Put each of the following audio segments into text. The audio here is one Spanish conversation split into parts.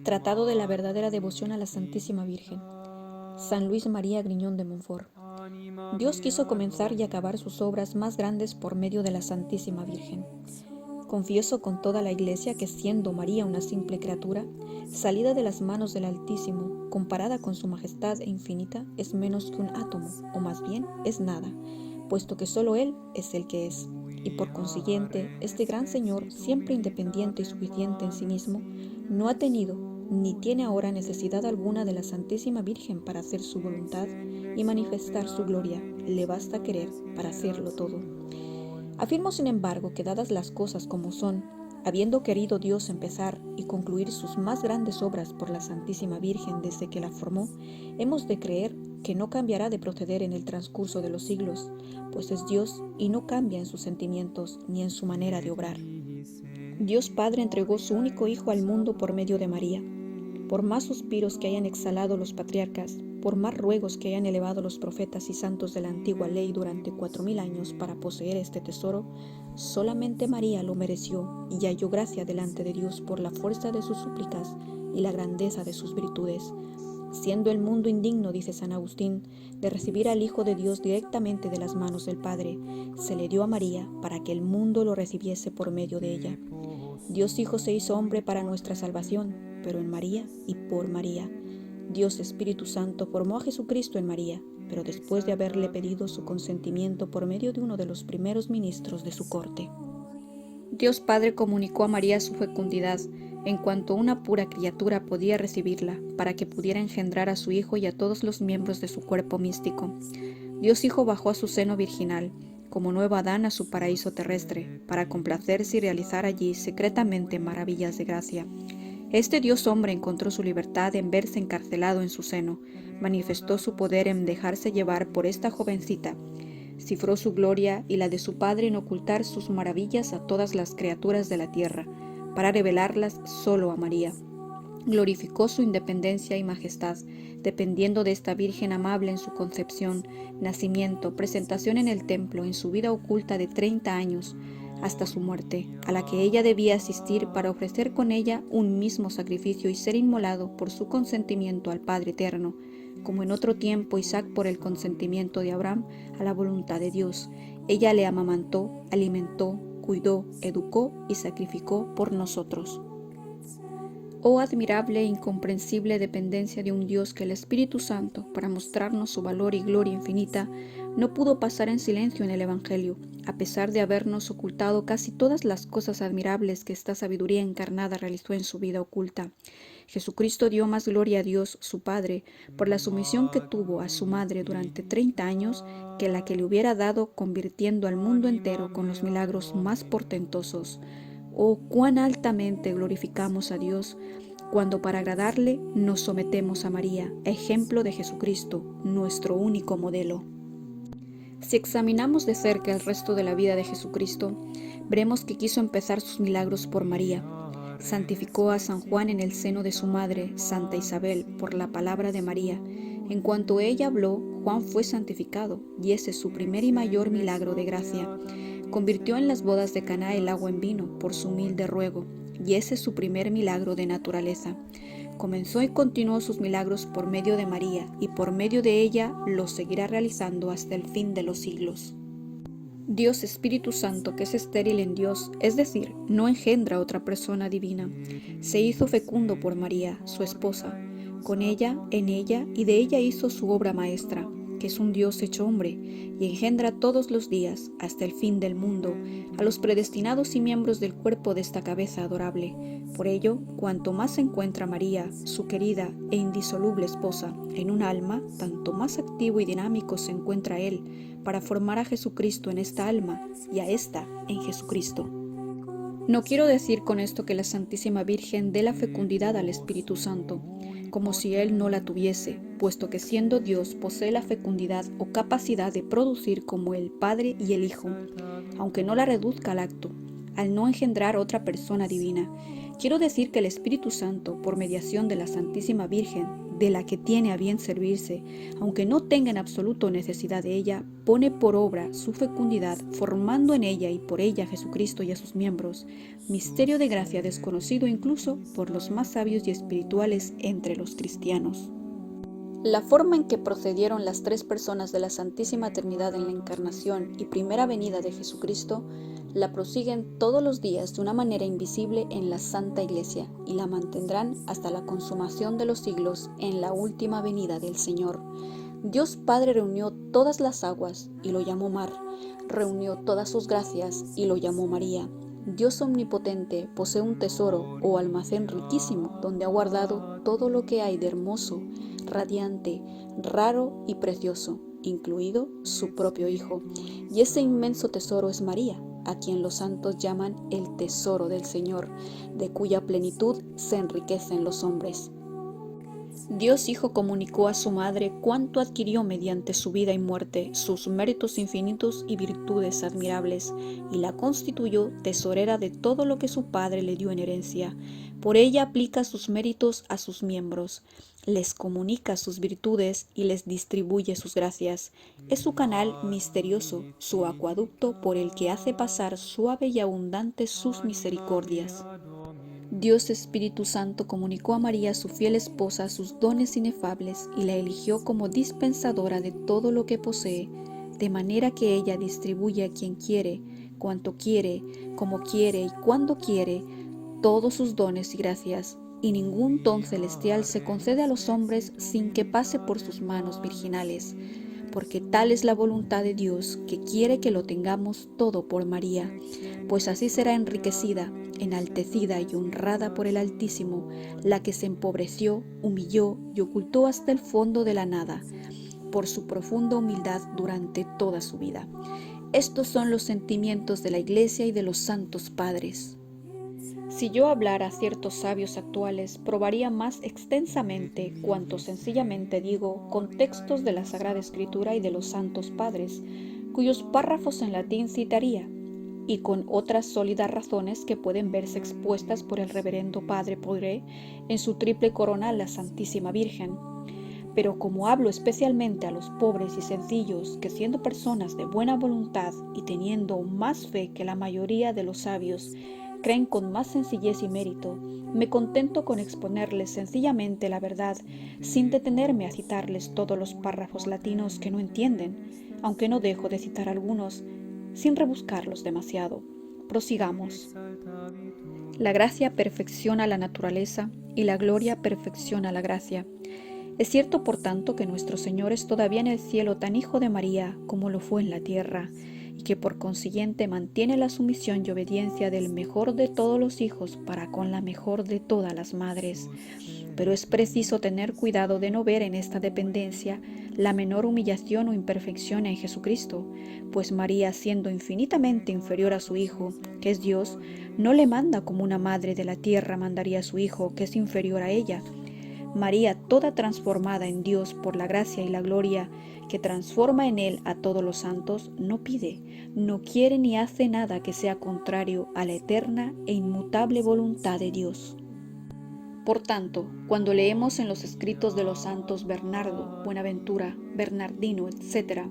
Tratado de la verdadera devoción a la Santísima Virgen. San Luis María Griñón de Montfort. Dios quiso comenzar y acabar sus obras más grandes por medio de la Santísima Virgen. Confieso con toda la Iglesia que siendo María una simple criatura, salida de las manos del Altísimo, comparada con su majestad infinita, es menos que un átomo, o más bien es nada, puesto que solo Él es el que es. Y por consiguiente, este gran Señor, siempre independiente y suficiente en sí mismo, no ha tenido ni tiene ahora necesidad alguna de la Santísima Virgen para hacer su voluntad y manifestar su gloria. Le basta querer para hacerlo todo. Afirmo, sin embargo, que dadas las cosas como son, habiendo querido Dios empezar y concluir sus más grandes obras por la Santísima Virgen desde que la formó, hemos de creer que no cambiará de proceder en el transcurso de los siglos, pues es Dios y no cambia en sus sentimientos ni en su manera de obrar. Dios Padre entregó su único Hijo al mundo por medio de María. Por más suspiros que hayan exhalado los patriarcas, por más ruegos que hayan elevado los profetas y santos de la antigua ley durante 4000 años para poseer este tesoro, solamente María lo mereció y halló gracia delante de Dios por la fuerza de sus súplicas y la grandeza de sus virtudes. Siendo el mundo indigno, dice San Agustín, de recibir al Hijo de Dios directamente de las manos del Padre, se le dio a María para que el mundo lo recibiese por medio de ella. Dios Hijo se hizo hombre para nuestra salvación, pero en María y por María. Dios Espíritu Santo formó a Jesucristo en María, pero después de haberle pedido su consentimiento por medio de uno de los primeros ministros de su corte. Dios Padre comunicó a María su fecundidad, en cuanto una pura criatura podía recibirla, para que pudiera engendrar a su Hijo y a todos los miembros de su cuerpo místico. Dios Hijo bajó a su seno virginal, como nuevo Adán a su paraíso terrestre, para complacerse y realizar allí secretamente maravillas de gracia. Este Dios hombre encontró su libertad en verse encarcelado en su seno, manifestó su poder en dejarse llevar por esta jovencita, cifró su gloria y la de su Padre en ocultar sus maravillas a todas las criaturas de la tierra, para revelarlas solo a María. Glorificó su independencia y majestad, dependiendo de esta Virgen amable en su concepción, nacimiento, presentación en el templo, en su vida oculta de 30 años, hasta su muerte, a la que ella debía asistir para ofrecer con ella un mismo sacrificio y ser inmolado por su consentimiento al Padre Eterno, como en otro tiempo Isaac por el consentimiento de Abraham a la voluntad de Dios. Ella le amamantó, alimentó, cuidó, educó y sacrificó por nosotros. Oh admirable e incomprensible dependencia de un Dios que el Espíritu Santo, para mostrarnos su valor y gloria infinita, no pudo pasar en silencio en el Evangelio, a pesar de habernos ocultado casi todas las cosas admirables que esta sabiduría encarnada realizó en su vida oculta. Jesucristo dio más gloria a Dios, su Padre, por la sumisión que tuvo a su madre durante 30 años que la que le hubiera dado convirtiendo al mundo entero con los milagros más portentosos. Oh, cuán altamente glorificamos a Dios cuando para agradarle nos sometemos a María, ejemplo de Jesucristo, nuestro único modelo. Si examinamos de cerca el resto de la vida de Jesucristo, veremos que quiso empezar sus milagros por María. Santificó a San Juan en el seno de su madre, Santa Isabel, por la palabra de María. En cuanto ella habló, Juan fue santificado, y ese es su primer y mayor milagro de gracia. Convirtió en las bodas de Caná el agua en vino por su humilde ruego, y ese es su primer milagro de naturaleza. Comenzó y continuó sus milagros por medio de María, y por medio de ella los seguirá realizando hasta el fin de los siglos. Dios Espíritu Santo, que es estéril en Dios, es decir, no engendra otra persona divina, se hizo fecundo por María, su esposa. Con ella, en ella y de ella hizo su obra maestra, que es un Dios hecho hombre, y engendra todos los días, hasta el fin del mundo, a los predestinados y miembros del cuerpo de esta cabeza adorable. Por ello, cuanto más se encuentra María, su querida e indisoluble esposa, en un alma, tanto más activo y dinámico se encuentra Él, para formar a Jesucristo en esta alma y a esta en Jesucristo. No quiero decir con esto que la Santísima Virgen dé la fecundidad al Espíritu Santo, como si Él no la tuviese, puesto que siendo Dios posee la fecundidad o capacidad de producir como el Padre y el Hijo, aunque no la reduzca al acto, al no engendrar otra persona divina. Quiero decir que el Espíritu Santo, por mediación de la Santísima Virgen, de la que tiene a bien servirse, aunque no tenga en absoluto necesidad de ella, pone por obra su fecundidad, formando en ella y por ella a Jesucristo y a sus miembros, misterio de gracia desconocido incluso por los más sabios y espirituales entre los cristianos. La forma en que procedieron las tres personas de la Santísima Trinidad en la encarnación y primera venida de Jesucristo, la prosiguen todos los días de una manera invisible en la Santa Iglesia y la mantendrán hasta la consumación de los siglos en la última venida del Señor. Dios Padre reunió todas las aguas y lo llamó mar, reunió todas sus gracias y lo llamó María. Dios omnipotente posee un tesoro o almacén riquísimo donde ha guardado todo lo que hay de hermoso, radiante, raro y precioso, incluido su propio Hijo. Y ese inmenso tesoro es María, a quien los santos llaman el tesoro del Señor, de cuya plenitud se enriquecen los hombres. Dios Hijo comunicó a su madre cuánto adquirió mediante su vida y muerte, sus méritos infinitos y virtudes admirables, y la constituyó tesorera de todo lo que su Padre le dio en herencia. Por ella aplica sus méritos a sus miembros, les comunica sus virtudes y les distribuye sus gracias. Es su canal misterioso, su acueducto por el que hace pasar suave y abundante sus misericordias. Dios Espíritu Santo comunicó a María, su fiel esposa, sus dones inefables y la eligió como dispensadora de todo lo que posee, de manera que ella distribuye a quien quiere, cuanto quiere, como quiere y cuando quiere, todos sus dones y gracias, y ningún don celestial se concede a los hombres sin que pase por sus manos virginales, porque tal es la voluntad de Dios, que quiere que lo tengamos todo por María, pues así será enriquecida, enaltecida y honrada por el Altísimo, la que se empobreció, humilló y ocultó hasta el fondo de la nada, por su profunda humildad durante toda su vida. Estos son los sentimientos de la Iglesia y de los santos padres. Si yo hablara a ciertos sabios actuales, probaría más extensamente cuanto sencillamente digo con textos de la Sagrada Escritura y de los santos padres, cuyos párrafos en latín citaría, y con otras sólidas razones que pueden verse expuestas por el reverendo Padre Podré en su triple corona a la Santísima Virgen. Pero como hablo especialmente a los pobres y sencillos, que siendo personas de buena voluntad y teniendo más fe que la mayoría de los sabios, creen con más sencillez y mérito, me contento con exponerles sencillamente la verdad, sin detenerme a citarles todos los párrafos latinos que no entienden, aunque no dejo de citar algunos, sin rebuscarlos demasiado. Prosigamos. La gracia perfecciona la naturaleza y la gloria perfecciona la gracia. Es cierto, por tanto, que nuestro Señor es todavía en el cielo tan hijo de María como lo fue en la tierra, y que por consiguiente mantiene la sumisión y obediencia del mejor de todos los hijos para con la mejor de todas las madres. Pero es preciso tener cuidado de no ver en esta dependencia la menor humillación o imperfección en Jesucristo, pues María, siendo infinitamente inferior a su Hijo, que es Dios, no le manda como una madre de la tierra mandaría a su Hijo, que es inferior a ella. María, toda transformada en Dios por la gracia y la gloria que transforma en Él a todos los santos, no pide, no quiere ni hace nada que sea contrario a la eterna e inmutable voluntad de Dios. Por tanto, cuando leemos en los escritos de los santos Bernardo, Buenaventura, Bernardino, etc.,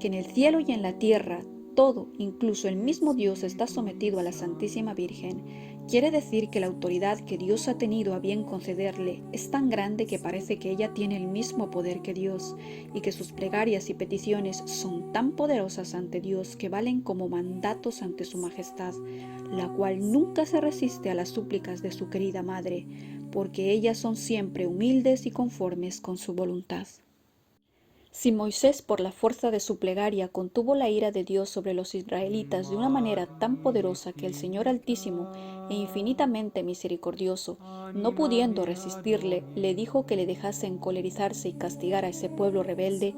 que en el cielo y en la tierra todo, incluso el mismo Dios, está sometido a la Santísima Virgen, quiere decir que la autoridad que Dios ha tenido a bien concederle es tan grande que parece que ella tiene el mismo poder que Dios, y que sus plegarias y peticiones son tan poderosas ante Dios que valen como mandatos ante su majestad, la cual nunca se resiste a las súplicas de su querida madre, porque ellas son siempre humildes y conformes con su voluntad. Si Moisés, por la fuerza de su plegaria, contuvo la ira de Dios sobre los israelitas de una manera tan poderosa que el Señor Altísimo e infinitamente misericordioso, no pudiendo resistirle, le dijo que le dejase encolerizarse y castigar a ese pueblo rebelde,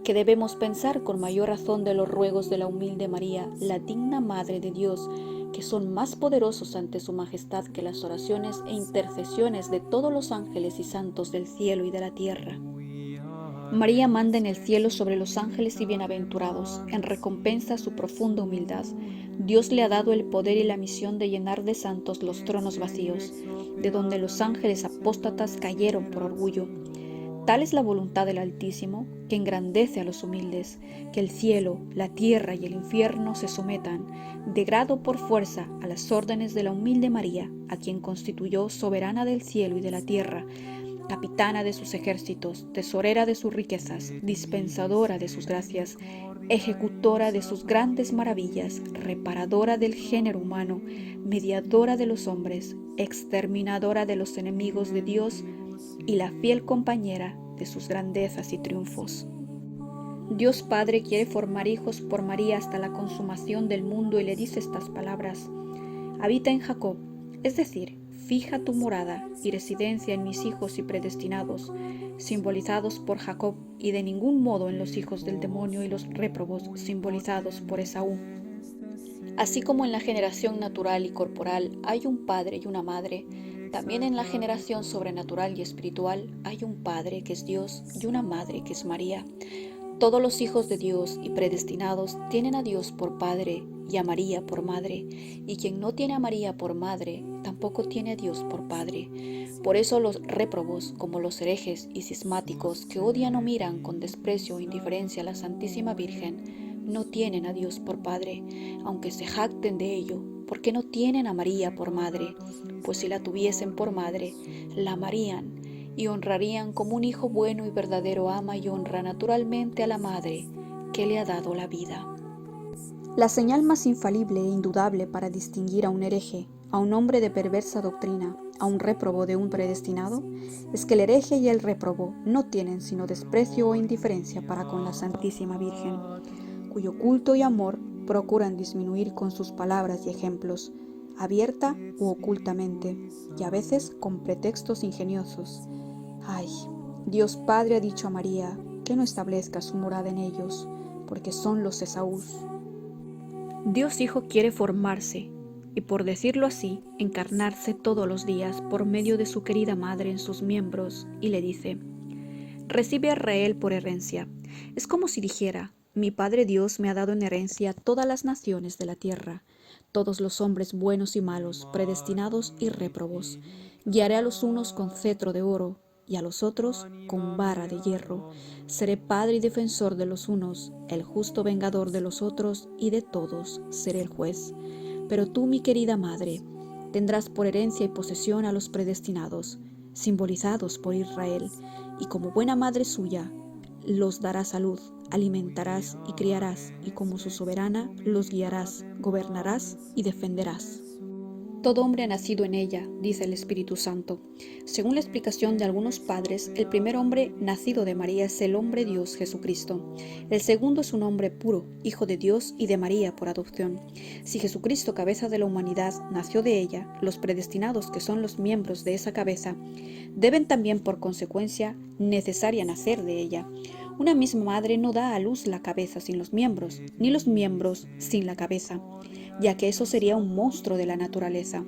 que debemos pensar con mayor razón de los ruegos de la humilde María, la digna Madre de Dios, que son más poderosos ante su majestad que las oraciones e intercesiones de todos los ángeles y santos del cielo y de la tierra. María manda en el cielo sobre los ángeles y bienaventurados, en recompensa a su profunda humildad. Dios le ha dado el poder y la misión de llenar de santos los tronos vacíos, de donde los ángeles apóstatas cayeron por orgullo. Tal es la voluntad del Altísimo, que engrandece a los humildes, que el cielo, la tierra y el infierno se sometan, de grado por fuerza, a las órdenes de la humilde María, a quien constituyó soberana del cielo y de la tierra, capitana de sus ejércitos, tesorera de sus riquezas, dispensadora de sus gracias, ejecutora de sus grandes maravillas, reparadora del género humano, mediadora de los hombres, exterminadora de los enemigos de Dios y la fiel compañera de sus grandezas y triunfos. Dios Padre quiere formar hijos por María hasta la consumación del mundo y le dice estas palabras: habita en Jacob, es decir, fija tu morada y residencia en mis hijos y predestinados, simbolizados por Jacob, y de ningún modo en los hijos del demonio y los réprobos, simbolizados por Esaú. Así como en la generación natural y corporal hay un padre y una madre, también en la generación sobrenatural y espiritual hay un Padre que es Dios y una Madre que es María. Todos los hijos de Dios y predestinados tienen a Dios por Padre y a María por Madre, y quien no tiene a María por Madre, tampoco tiene a Dios por Padre. Por eso los réprobos, como los herejes y cismáticos, que odian o miran con desprecio o indiferencia a la Santísima Virgen, no tienen a Dios por Padre, aunque se jacten de ello, porque no tienen a María por Madre, pues si la tuviesen por Madre, la amarían y honrarían como un hijo bueno y verdadero ama y honra naturalmente a la Madre que le ha dado la vida. La señal más infalible e indudable para distinguir a un hereje, a un hombre de perversa doctrina, a un réprobo de un predestinado, es que el hereje y el réprobo no tienen sino desprecio o indiferencia para con la Santísima Virgen, cuyo culto y amor procuran disminuir con sus palabras y ejemplos, abierta u ocultamente, y a veces con pretextos ingeniosos. Ay, Dios Padre ha dicho a María que no establezca su morada en ellos, porque son los Esaús. Dios Hijo quiere formarse, y por decirlo así, encarnarse todos los días por medio de su querida Madre en sus miembros, y le dice: recibe a Israel por herencia. Es como si dijera: mi Padre Dios me ha dado en herencia todas las naciones de la tierra, todos los hombres buenos y malos, predestinados y réprobos. Guiaré a los unos con cetro de oro, y a los otros con vara de hierro. Seré padre y defensor de los unos, el justo vengador de los otros, y de todos seré el juez. Pero tú, mi querida Madre, tendrás por herencia y posesión a los predestinados, simbolizados por Israel, y como buena madre suya, los darás salud, alimentarás y criarás, y como su soberana, los guiarás, gobernarás y defenderás. Todo hombre ha nacido en ella, dice el Espíritu Santo. Según la explicación de algunos padres, el primer hombre nacido de María es el hombre Dios Jesucristo. El segundo es un hombre puro, hijo de Dios y de María por adopción. Si Jesucristo, cabeza de la humanidad, nació de ella, los predestinados, que son los miembros de esa cabeza, deben también por consecuencia necesaria nacer de ella. Una misma madre no da a luz la cabeza sin los miembros, ni los miembros sin la cabeza, ya que eso sería un monstruo de la naturaleza.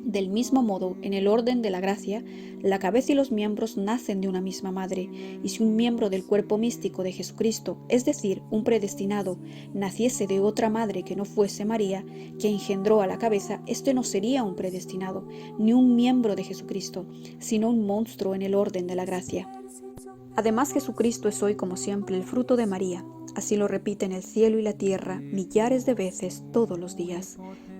Del mismo modo, en el orden de la gracia, la cabeza y los miembros nacen de una misma madre, y si un miembro del cuerpo místico de Jesucristo, es decir, un predestinado, naciese de otra madre que no fuese María, que engendró a la cabeza, este no sería un predestinado, ni un miembro de Jesucristo, sino un monstruo en el orden de la gracia. Además, Jesucristo es hoy, como siempre, el fruto de María. Así lo repiten el cielo y la tierra millares de veces todos los días.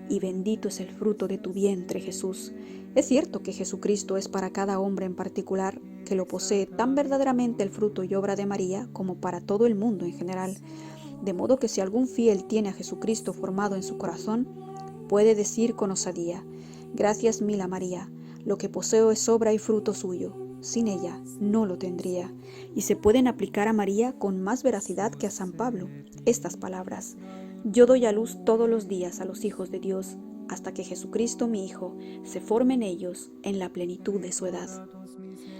Y bendito es el fruto de tu vientre, Jesús. Es cierto que Jesucristo es para cada hombre en particular, que lo posee tan verdaderamente el fruto y obra de María como para todo el mundo en general. De modo que si algún fiel tiene a Jesucristo formado en su corazón, puede decir con osadía: gracias mil a María, lo que poseo es obra y fruto suyo. Sin ella no lo tendría. Y se pueden aplicar a María con más veracidad que a San Pablo estas palabras: yo doy a luz todos los días a los hijos de Dios, hasta que Jesucristo mi Hijo se forme en ellos en la plenitud de su edad.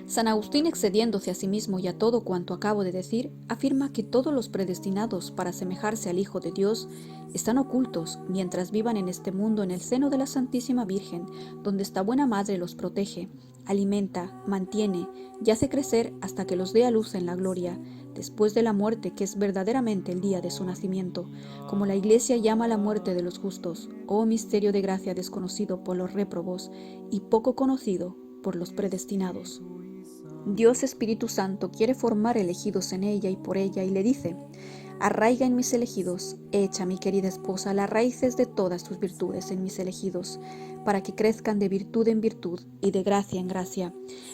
San Agustín, excediéndose a sí mismo y a todo cuanto acabo de decir, afirma que todos los predestinados para asemejarse al Hijo de Dios están ocultos mientras vivan en este mundo en el seno de la Santísima Virgen, donde esta buena Madre los protege, alimenta, mantiene y hace crecer hasta que los dé a luz en la gloria, después de la muerte, que es verdaderamente el día de su nacimiento, como la Iglesia llama la muerte de los justos, oh misterio de gracia desconocido por los réprobos y poco conocido por los predestinados. Dios Espíritu Santo quiere formar elegidos en ella y por ella y le dice: arraiga en mis elegidos, echa, mi querida esposa, las raíces de todas tus virtudes en mis elegidos, para que crezcan de virtud en virtud y de gracia en gracia.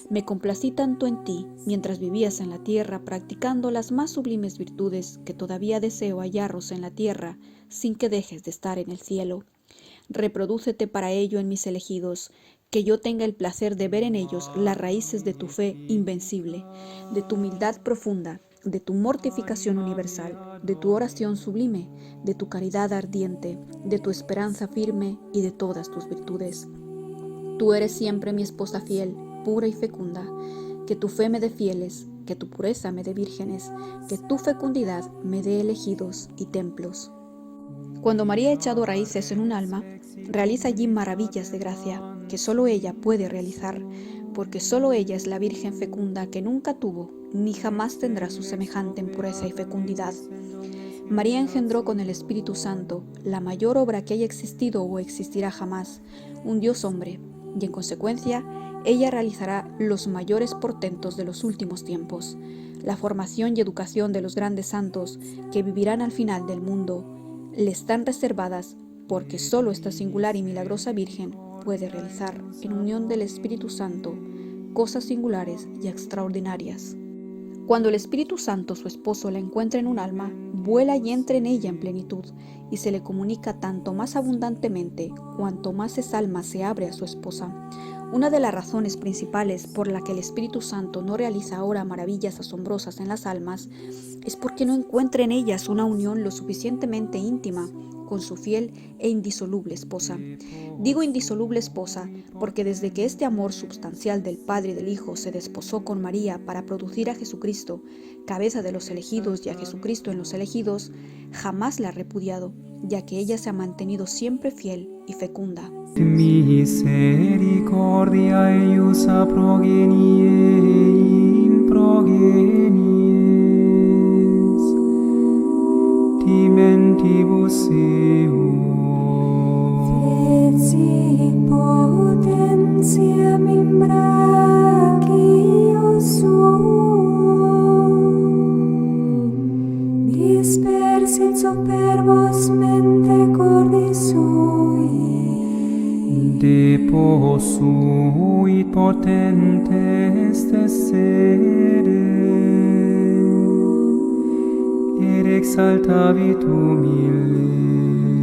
Me complací tanto en ti, mientras vivías en la tierra, practicando las más sublimes virtudes, que todavía deseo hallarlos en la tierra, sin que dejes de estar en el cielo. Reprodúcete para ello en mis elegidos, que yo tenga el placer de ver en ellos las raíces de tu fe invencible, de tu humildad profunda, de tu mortificación universal, de tu oración sublime, de tu caridad ardiente, de tu esperanza firme y de todas tus virtudes. Tú eres siempre mi esposa fiel, pura y fecunda, que tu fe me dé fieles, que tu pureza me dé vírgenes, que tu fecundidad me dé elegidos y templos. Cuando María ha echado raíces en un alma, realiza allí maravillas de gracia, que solo ella puede realizar, porque solo ella es la Virgen fecunda que nunca tuvo, ni jamás tendrá su semejante en pureza y fecundidad. María engendró con el Espíritu Santo la mayor obra que haya existido o existirá jamás, un Dios hombre, y en consecuencia, ella realizará los mayores portentos de los últimos tiempos, la formación y educación de los grandes santos que vivirán al final del mundo, le están reservadas porque solo esta singular y milagrosa Virgen puede realizar, en unión del Espíritu Santo, cosas singulares y extraordinarias. Cuando el Espíritu Santo, su esposo, la encuentra en un alma, vuela y entra en ella en plenitud, y se le comunica tanto más abundantemente cuanto más esa alma se abre a su esposa. Una de las razones principales por la que el Espíritu Santo no realiza ahora maravillas asombrosas en las almas es porque no encuentra en ellas una unión lo suficientemente íntima con su fiel e indisoluble esposa. Digo indisoluble esposa porque desde que este amor substancial del Padre y del Hijo se desposó con María para producir a Jesucristo, cabeza de los elegidos, y a Jesucristo en los elegidos, jamás la ha repudiado, ya que ella se ha mantenido siempre fiel y fecunda. Misericordia eius progenie in progenies dimentibus eo feci potentiam in brachio suo dispersit superbos mente cordis sui depo sui potentes tessere et exaltavit humile